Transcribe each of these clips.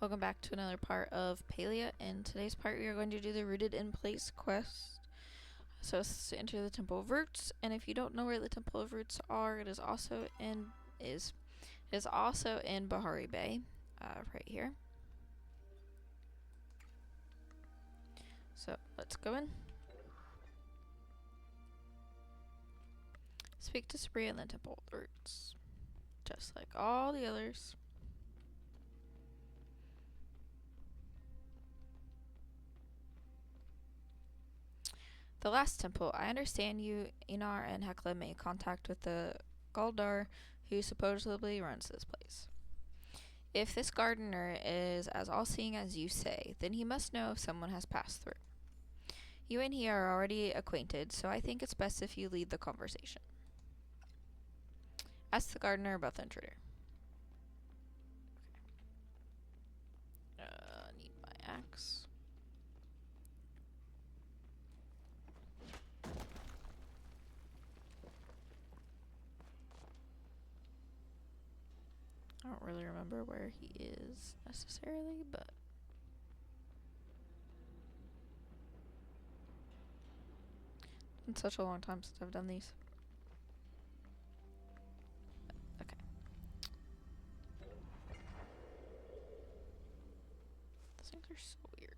Welcome back to another part of Palia. In today's part, we are going to do the Rooted in Place quest. So it's to enter the Temple of Roots, and if you don't know where the Temple of Roots are, it is also in Bahari Bay, right here. So let's go in. Speak to Sabria in the Temple of Roots, just like all the others. The last temple. I understand you, Inar, and Hekla made contact with the Galdar, who supposedly runs this place. If this gardener is as all-seeing as you say, then he must know if someone has passed through. You and he are already acquainted, so I think it's best if you lead the conversation. Ask the gardener about the intruder. Need my axe. I don't really remember where he is necessarily, but it's been such a long time since I've done these. Okay. These things are so weird.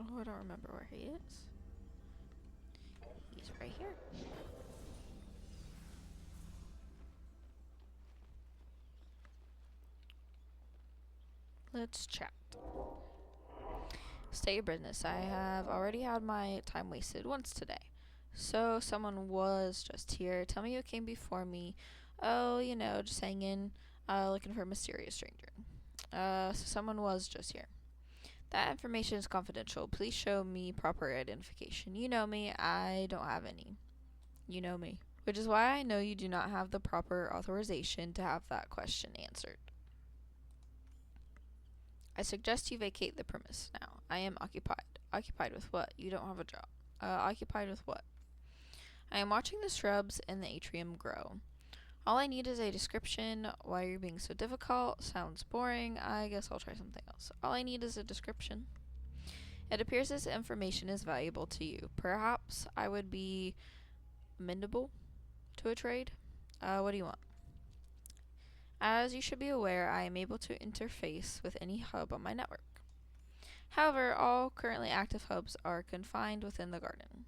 Oh, I don't remember where he is. He's right here. Let's chat. State your business. I have already had my time wasted once today. So someone was just here. Tell me who came before me. Oh, you know, just hanging, looking for a mysterious stranger. So someone was just here. That information is confidential. Please show me proper identification. You know me. I don't have any. You know me. Which is why I know you do not have the proper authorization to have that question answered. I suggest you vacate the premise now. I am occupied. Occupied with what? You don't have a job. Occupied with what? I am watching the shrubs in the atrium grow. All I need is a description. Why are you being so difficult? Sounds boring. I guess I'll try something else. All I need is a description. It appears this information is valuable to you. Perhaps I would be amendable to a trade. What do you want? As you should be aware, I am able to interface with any hub on my network. However, all currently active hubs are confined within the garden.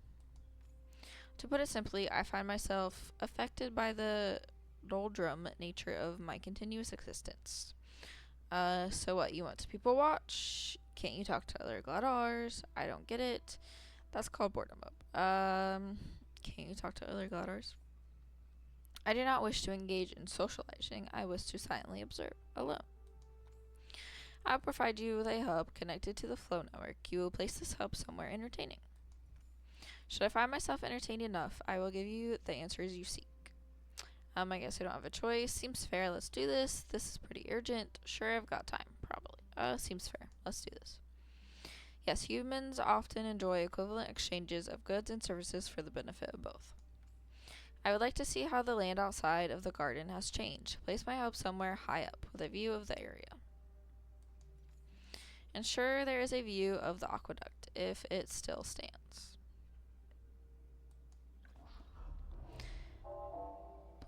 To put it simply, I find myself affected by the doldrum nature of my continuous existence. So what, you want to people watch? Can't you talk to other Gladars? I don't get it. That's called boredom up. Can't you talk to other Gladars? I do not wish to engage in socializing. I wish to silently observe, alone. I will provide you with a hub connected to the flow network. You will place this hub somewhere entertaining. Should I find myself entertained enough, I will give you the answers you seek. I guess I don't have a choice. Seems fair. Let's do this. This is pretty urgent. Sure, I've got time. Probably. Seems fair. Let's do this. Yes, humans often enjoy equivalent exchanges of goods and services for the benefit of both. I would like to see how the land outside of the garden has changed. Place my hub somewhere high up with a view of the area. Ensure there is a view of the aqueduct if it still stands.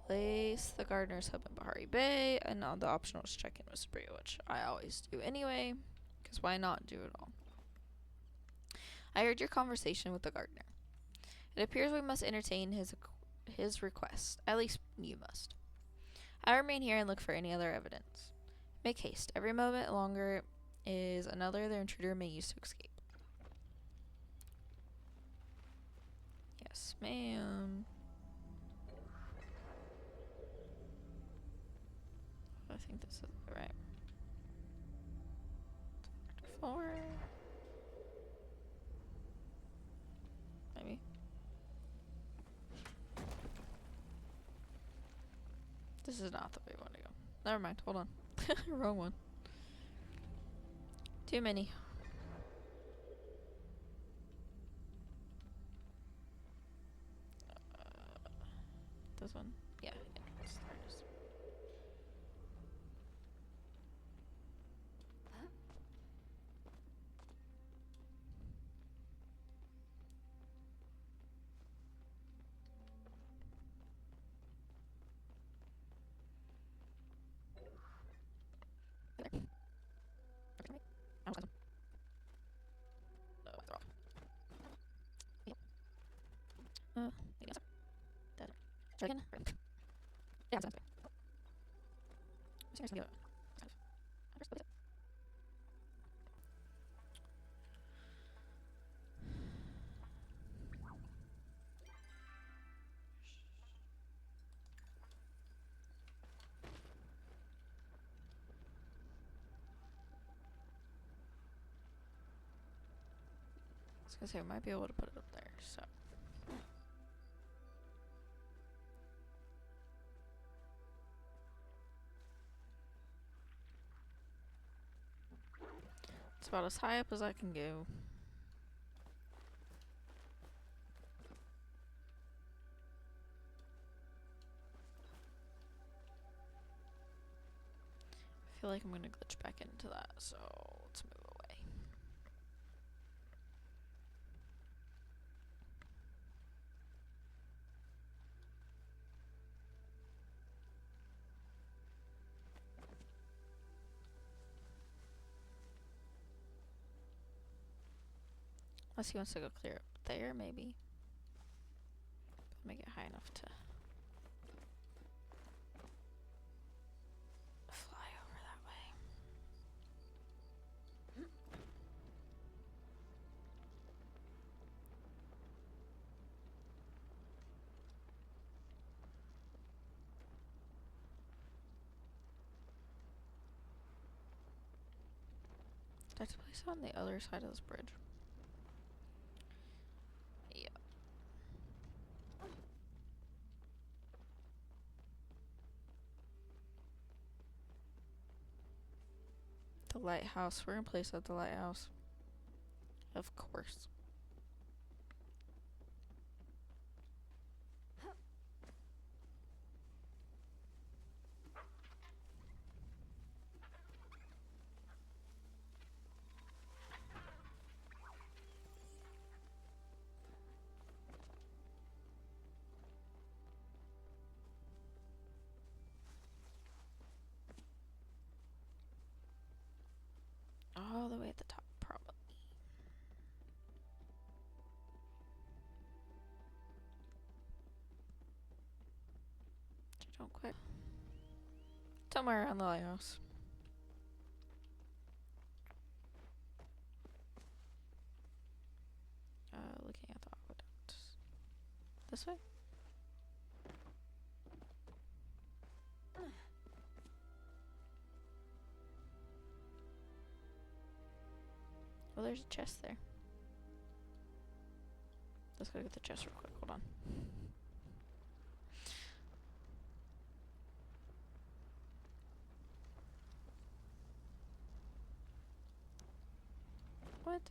Place the gardener's hub in Bahari Bay, and now the optional is check in with Sabria, which I always do anyway, because why not do it all? I heard your conversation with the gardener. It appears we must entertain his request. At least you must. I remain here and look for any other evidence. Make haste. Every moment longer is another the intruder may use to escape. Yes, ma'am. I think this is right. 4. Maybe. This is not the way we want to go. Never mind. Hold on. Wrong one. Too many. This one? Yeah. There it is. There. I was no, they're off. Yep. Yes. That. Try again. Right. Yeah, sounds good. Seriously, I'm just I was gonna say we might be able to put it up there, so. It's about as high up as I can go. I feel like I'm gonna glitch back into that, so let's move away. Unless he wants to go clear up there, maybe. Make it high enough to fly over that way. Did I place it on the other side of this bridge? Yeah. The lighthouse. We're gonna place it at the lighthouse. Of course. All the way at the top, probably. Don't quit. Somewhere around the lighthouse. Looking at the aqueduct. This way? Well, there's a chest there. Let's go get the chest real quick. Hold on. What?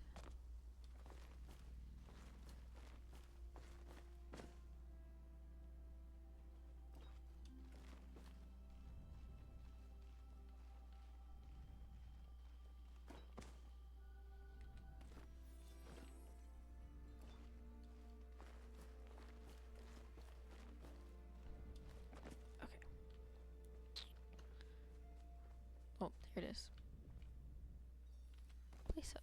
Okay. Oh, there it is. Place it.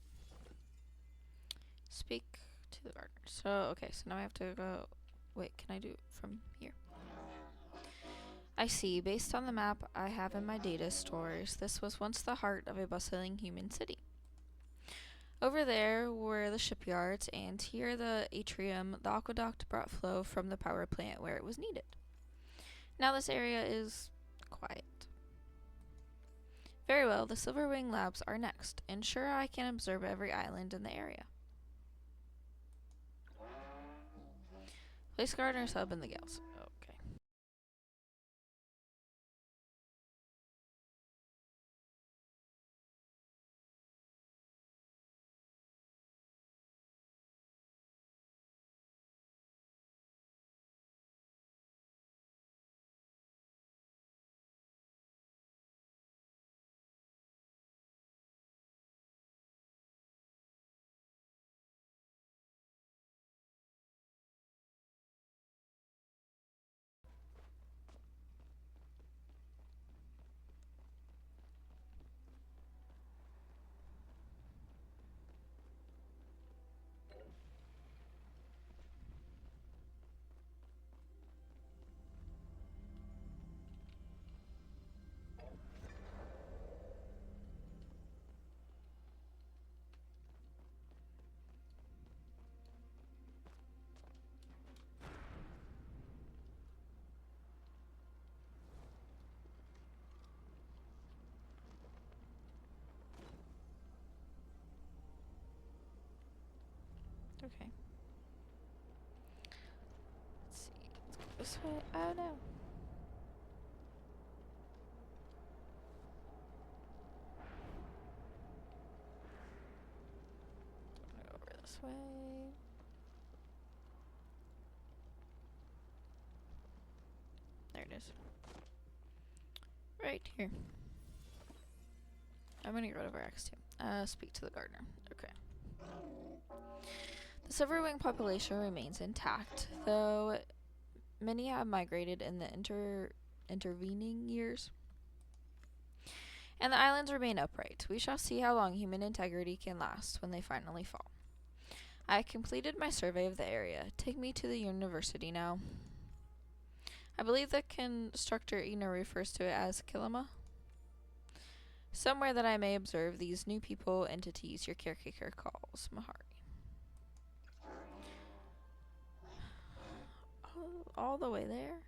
Speak to the gardener. So, okay, so now I have to go. Wait, can I do it from here? I see. Based on the map I have in my data stores, this was once the heart of a bustling human city. Over there were the shipyards, and here the atrium. The aqueduct brought flow from the power plant where it was needed. Now this area is quiet. Very well, the Silverwing Labs are next. Ensure I can observe every island in the area. Place Gardener's Hub in the Gales. Okay. Okay. Let's see. Let's go this way. Oh no. Go over this way. There it is. Right here. I'm gonna get rid of our X2. Speak to the gardener. Okay. The silverwing population remains intact, though many have migrated in the intervening years, and the islands remain upright. We shall see how long human integrity can last when they finally fall. I completed my survey of the area. Take me to the university now. I believe the constructor Ina refers to it as Kilima. Somewhere that I may observe these new people entities your caretaker calls Mahari. Oh, all the way there?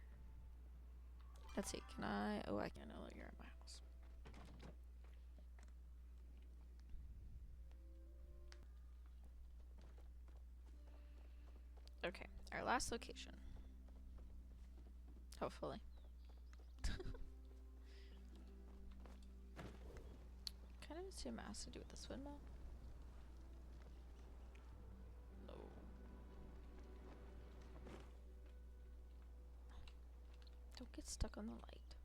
Let's see, can I? Oh, I can know you're at my house. Okay, our last location. Hopefully. Kind of assume it has to do with this windmill. No. Don't get stuck on the light.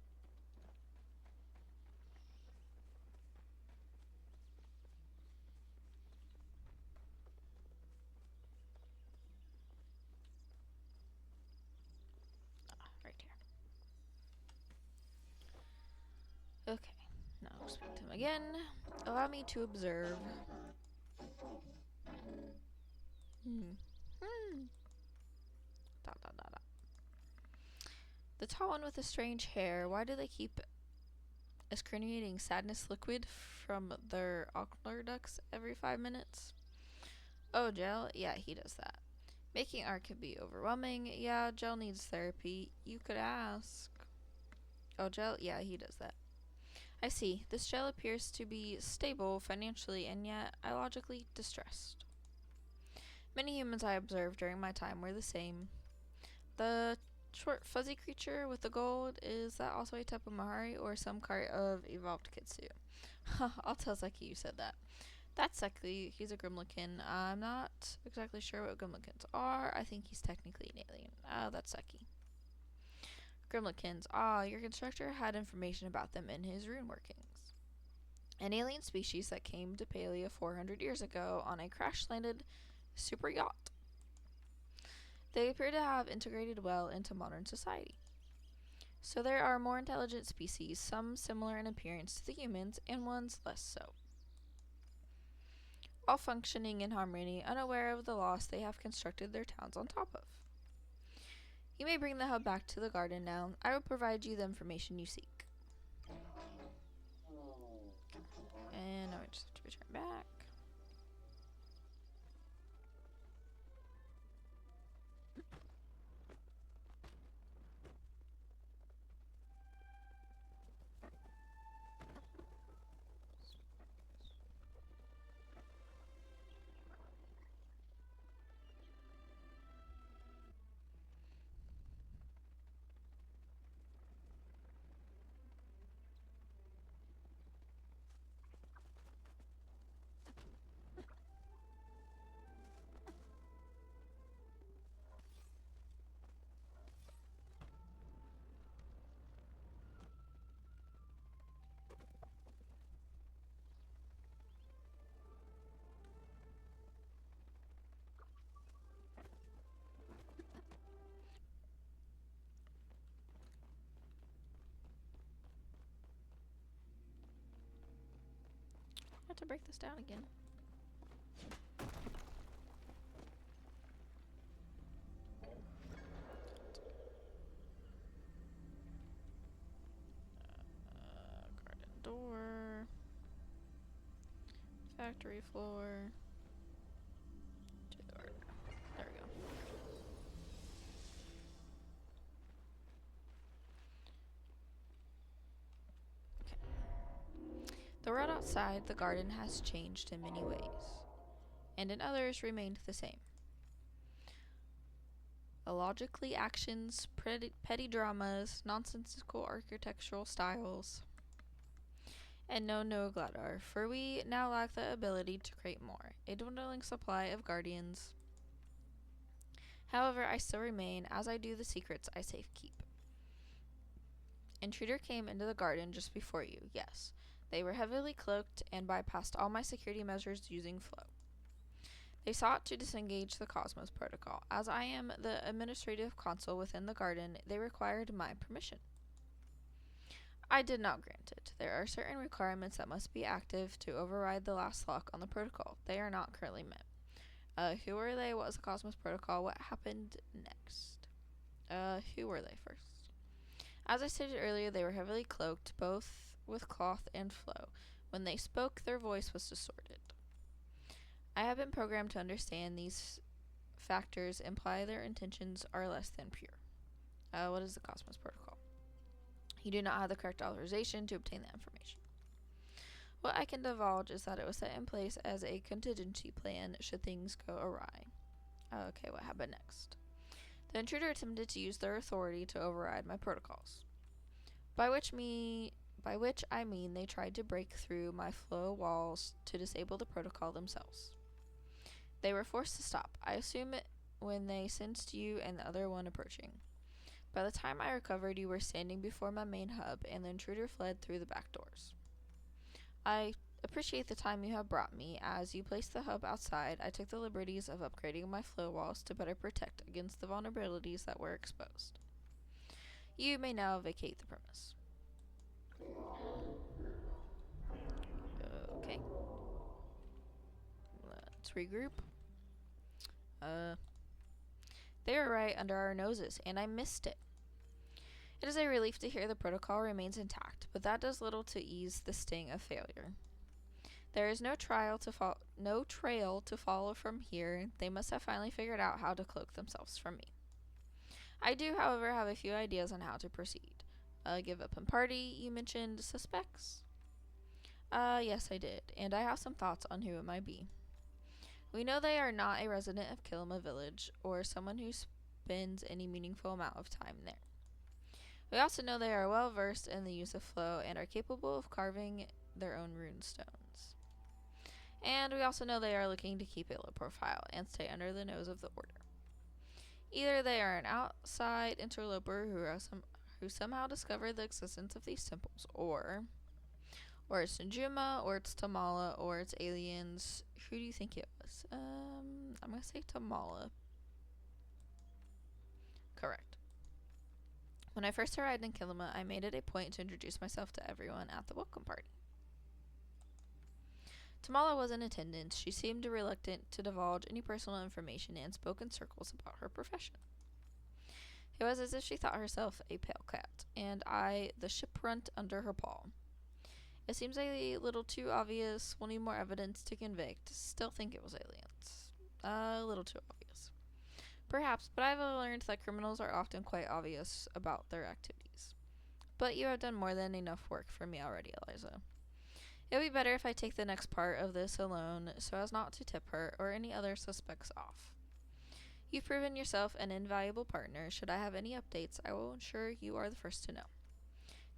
Right here. Okay, now I'll speak to him again. Allow me to observe. Dot, dot, dot, dot. The tall one with the strange hair, why do they keep excreting sadness liquid from their ocular ducts every 5 minutes? Oh, Gel? Yeah, he does that. Making art can be overwhelming. Yeah, Gel needs therapy. You could ask. Oh, Gel? Yeah, he does that. I see. This Gel appears to be stable financially and yet illogically distressed. Many humans I observed during my time were the same. The short fuzzy creature with the gold, is that also a type of Mahari or some kind of evolved Kitsu? I'll tell Seki you said that. That's Seki, he's a Grimlikin. I'm not exactly sure what Grimlikins are. I think he's technically an alien. That's Seki. Grimlikins. Your constructor had information about them in his rune workings. An alien species that came to Palia 400 years ago on a crash-landed super yacht. They appear to have integrated well into modern society. So there are more intelligent species, some similar in appearance to the humans, and ones less so. All functioning in harmony, unaware of the loss they have constructed their towns on top of. You may bring the hub back to the garden now. I will provide you the information you seek. And now I just have to return back. I have to break this down again. Garden door. Factory floor. To the garden. There we go. The road outside the garden has changed in many ways, and in others remained the same. illogically actions, petty dramas, nonsensical architectural styles, and no Gladar, for we now lack the ability to create more. A dwindling supply of guardians. However, I still remain, as I do the secrets I safekeep. Intruder came into the garden just before you, yes. They were heavily cloaked and bypassed all my security measures using flow. They sought to disengage the Cosmos Protocol. As I am the administrative consul within the garden, they required my permission. I did not grant it. There are certain requirements that must be active to override the last lock on the protocol. They are not currently met. Who were they? What was the Cosmos Protocol? What happened next? Who were they first? As I stated earlier, they were heavily cloaked, both with cloth and flow. When they spoke, their voice was distorted. I have been programmed to understand these factors imply their intentions are less than pure. What is the Cosmos Protocol? You do not have the correct authorization to obtain that information. What I can divulge is that it was set in place as a contingency plan should things go awry. Okay, what happened next? The intruder attempted to use their authority to override my protocols. By which I mean they tried to break through my flow walls to disable the protocol themselves. They were forced to stop. I assume it when they sensed you and the other one approaching. By the time I recovered, you were standing before my main hub, and the intruder fled through the back doors. I appreciate the time you have brought me. As you placed the hub outside, I took the liberties of upgrading my flow walls to better protect against the vulnerabilities that were exposed. You may now vacate the premise. Okay. Let's regroup. They were right under our noses, and I missed it. It is a relief to hear the protocol remains intact, but that does little to ease the sting of failure. There is no trail to follow from here. They must have finally figured out how to cloak themselves from me. I do, however, have a few ideas on how to proceed. Give up and party, you mentioned suspects? Yes, I did, and I have some thoughts on who it might be. We know they are not a resident of Kilima Village, or someone who spends any meaningful amount of time there. We also know they are well versed in the use of flow and are capable of carving their own rune stones. And we also know they are looking to keep a low profile and stay under the nose of the Order. Either they are an outside interloper who somehow discovered the existence of these temples, or it's Njuma, or it's Tamala, or it's aliens. Who do you think it was? I'm gonna say Tamala. Correct. When I first arrived in Kilima, I made it a point to introduce myself to everyone at the welcome party. Tamala was in attendance. She seemed reluctant to divulge any personal information and spoke in circles about her profession. It was as if she thought herself a pale cat, and I the ship runt under her paw. It seems a little too obvious. We'll need more evidence to convict. Still think it was aliens. A little too obvious. Perhaps, but I've learned that criminals are often quite obvious about their activities. But you have done more than enough work for me already, Eliza. It would be better if I take the next part of this alone so as not to tip her or any other suspects off. You've proven yourself an invaluable partner. Should I have any updates, I will ensure you are the first to know.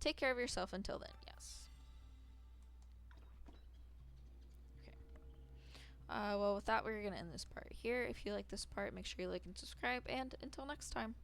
Take care of yourself until then, yes. Well, with that, we're going to end this part here. If you like this part, make sure you like and subscribe, and until next time.